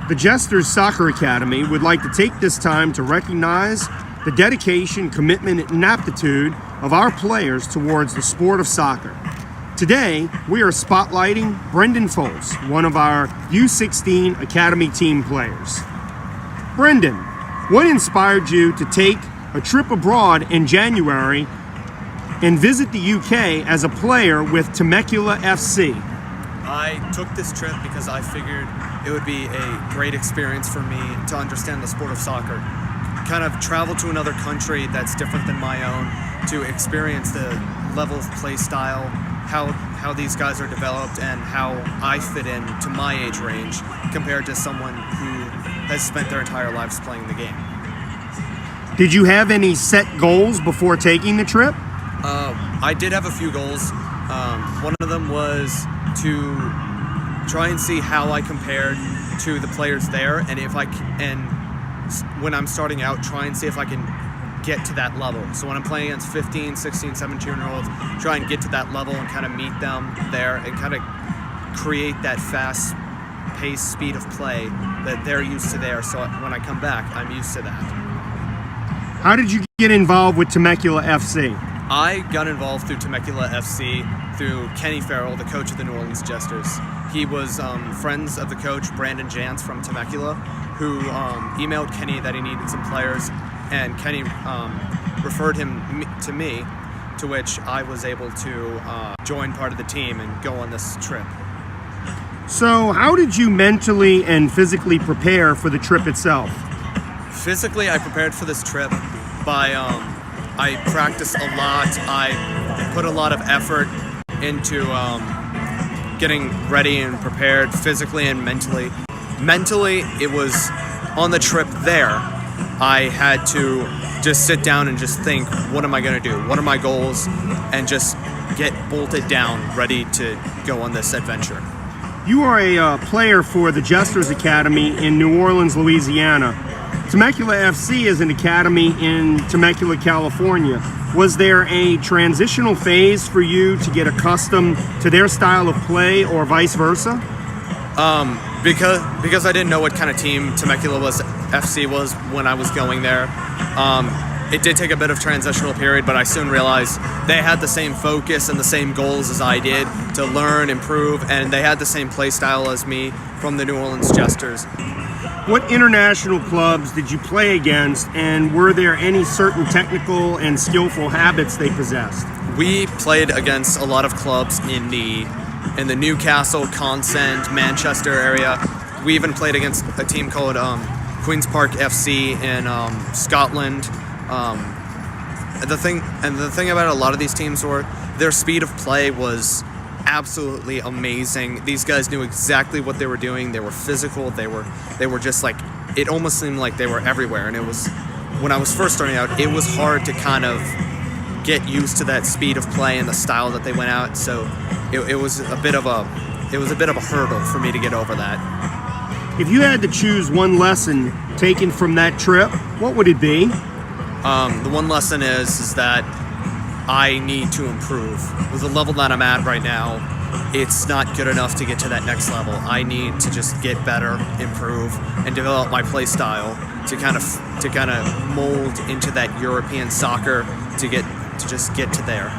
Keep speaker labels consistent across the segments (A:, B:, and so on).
A: The Jesters Soccer Academy would like to take this time to recognize the dedication, commitment, and aptitude of our players towards the sport of soccer. Today, we are spotlighting Brenden F, one of our U16 Academy team players. Brenden, what inspired you to take a trip abroad in January and visit the UK as a player with Temecula FC?
B: I took this trip because I figured it would be a great experience for me to understand the sport of soccer. Kind of travel to another country that's different than my own, to experience the level of play style, how these guys are developed, and how I fit in to my age range compared to someone who has spent their entire lives playing the game.
A: Did you have any set goals before taking the trip?
B: I did have a few goals. One of them was to try and see how I compared to the players there, and when I'm starting out, try and see if I can get to that level. So when I'm playing against 15, 16, 17-year-olds, try and get to that level and kind of meet them there and kind of create that fast pace, speed of play that they're used to there. So when I come back, I'm used to that.
A: How did you get involved with Temecula FC?
B: I got involved through Temecula FC through Kenny Farrell, the coach of the New Orleans Jesters. He was friends of the coach, Brenden F from Temecula, who emailed Kenny that he needed some players, and Kenny referred him to me, to which I was able to join part of the team and go on this trip.
A: So how did you mentally and physically prepare for the trip itself?
B: Physically, I prepared for this trip by I practiced a lot. I put a lot of effort into getting ready and prepared physically and mentally. Mentally, it was on the trip there, I had to just sit down and just think, what am I going to do? What are my goals? And just get bolted down, ready to go on this adventure.
A: You are a player for the Jesters Academy in New Orleans, Louisiana. Temecula FC is an academy in Temecula, California. Was there a transitional phase for you to get accustomed to their style of play, or vice versa?
B: Because I didn't know what kind of team Temecula FC was when I was going there. It did take a bit of transitional period, but I soon realized they had the same focus and the same goals as I did to learn, improve, and they had the same play style as me from the New Orleans Jesters.
A: What international clubs did you play against, and were there any certain technical and skillful habits they possessed?
B: We played against a lot of clubs in the Newcastle, Consent, Manchester area. We even played against a team called Queen's Park FC in Scotland. The thing about a lot of these teams were their speed of play was absolutely amazing. These guys knew exactly what they were doing. They were physical. They were just like, it almost seemed like they were everywhere. And it was, when I was first starting out, it was hard to kind of get used to that speed of play and the style that they went out. So it was a bit of a hurdle for me to get over that.
A: If you had to choose one lesson taken from that trip, what would it be?
B: The one lesson is that I need to improve. With the level that I'm at right now, it's not good enough to get to that next level. I need to just get better, improve, and develop my play style to kind of mold into that European soccer to just get to there.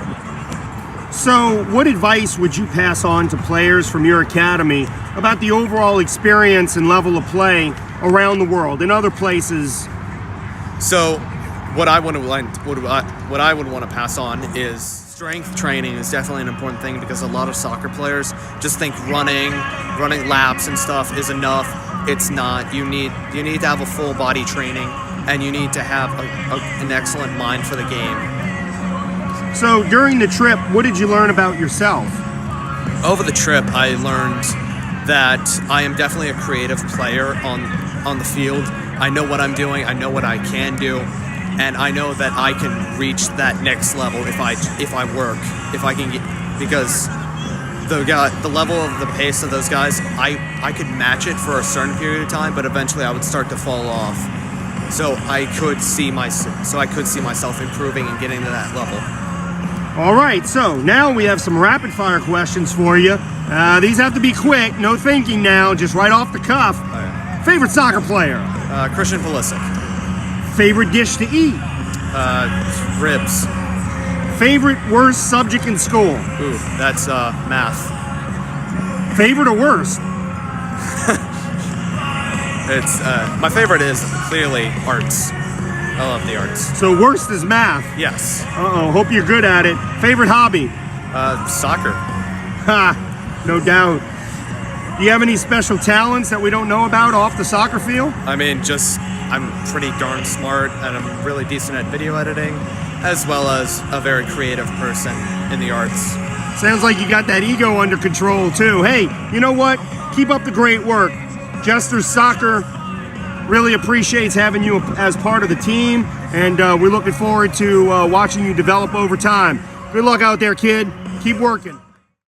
A: So, what advice would you pass on to players from your academy about the overall experience and level of play around the world in other places?
B: So, what I would want to pass on is strength training is definitely an important thing, because a lot of soccer players just think running laps and stuff is enough. It's not. You need to have a full body training, and you need to have an excellent mind for the game.
A: So during the trip, what did you learn about yourself?
B: Over the trip, I learned that I am definitely a creative player on the field. I know what I'm doing. I know what I can do. And I know that I can reach that next level if I work, if I can get, because the level of the pace of those guys, I could match it for a certain period of time, but eventually I would start to fall off. So I could see myself improving and getting to that level.
A: All right, so now we have some rapid fire questions for you. These have to be quick, no thinking now, just right off the cuff. Favorite soccer player?
B: Christian Pulisic.
A: Favorite dish to eat?
B: Ribs.
A: Favorite worst subject in school?
B: Ooh, that's math.
A: Favorite or worst?
B: It's my favorite is clearly arts. I love the arts.
A: So worst is math.
B: Yes.
A: Uh-oh, hope you're good at it. Favorite hobby?
B: Soccer.
A: Ha, no doubt. Do you have any special talents that we don't know about off the soccer field?
B: I mean, I'm pretty darn smart and I'm really decent at video editing, as well as a very creative person in the arts.
A: Sounds like you got that ego under control too. Hey, you know what? Keep up the great work. Jesters Soccer really appreciates having you as part of the team, and we're looking forward to watching you develop over time. Good luck out there, kid. Keep working.